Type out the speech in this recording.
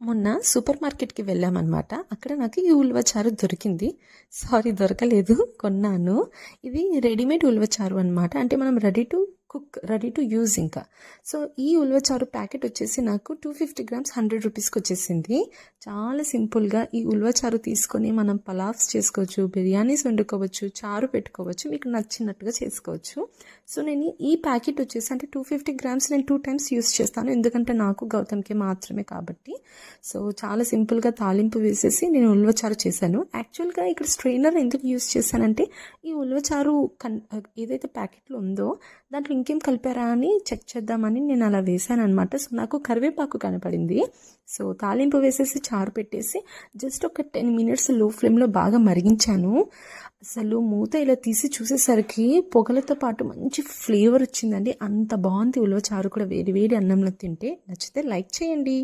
మొన్న సూపర్ మార్కెట్‌కి వెళ్ళామనమాట. అక్కడ నాకు ఈ ఉలవచారు దొరికింది. దొరకలేదు, కొన్నాను. ఇది రెడీమేడ్ ఉలవచారు అనమాట. అంటే మనం ready to cook, ready to use ఇంకా. సో, ఈ ఉలవచారు ప్యాకెట్ వచ్చేసి నాకు 250 గ్రామ్స్ 100 రూపీస్‌కి వచ్చేసింది. చాలా సింపుల్‌గా ఈ ఉలవచారు తీసుకొని మనం పలావ్స్ చేసుకోవచ్చు, బిర్యానీస్ వండుకోవచ్చు, చారు పెట్టుకోవచ్చు. మీకు నచ్చినట్టుగా చేసుకోవచ్చు. సో, నేను ఈ ప్యాకెట్ వచ్చేసి అంటే 250 గ్రామ్స్ నేను 2 టైమ్స్ యూస్ చేస్తాను. ఎందుకంటే నాకు గౌతమ్‌కి మాత్రమే కాబట్టి. సో చాలా సింపుల్గా తాలింపు వేసేసి నేను ఉలవచారు చేశాను. యాక్చువల్గా ఇక్కడ స్ట్రెయినర్ ఎందుకు యూస్ చేశానంటే ఈ ఉలవచారు ఏదైతే ప్యాకెట్లో ఉందో దాంట్లో ఇంకేం కలిపారా అని చెక్ చేద్దామని నేను అలా వేసాను అనమాట. సో నాకు కరివేపాకు కనపడింది. సో తాలింపు వేసేసి చారు పెట్టేసి జస్ట్ ఒక 10 మినిట్స్ లో ఫ్లేమ్లో బాగా మరిగించాను. అసలు మూత ఇలా తీసి చూసేసరికి పొగలతో పాటు మంచి ఫ్లేవర్ వచ్చిందండి. అంత బాగుంది ఉలవచారు కూడా వేడి వేడి అన్నంలో తింటే. నచ్చితే లైక్ చేయండి.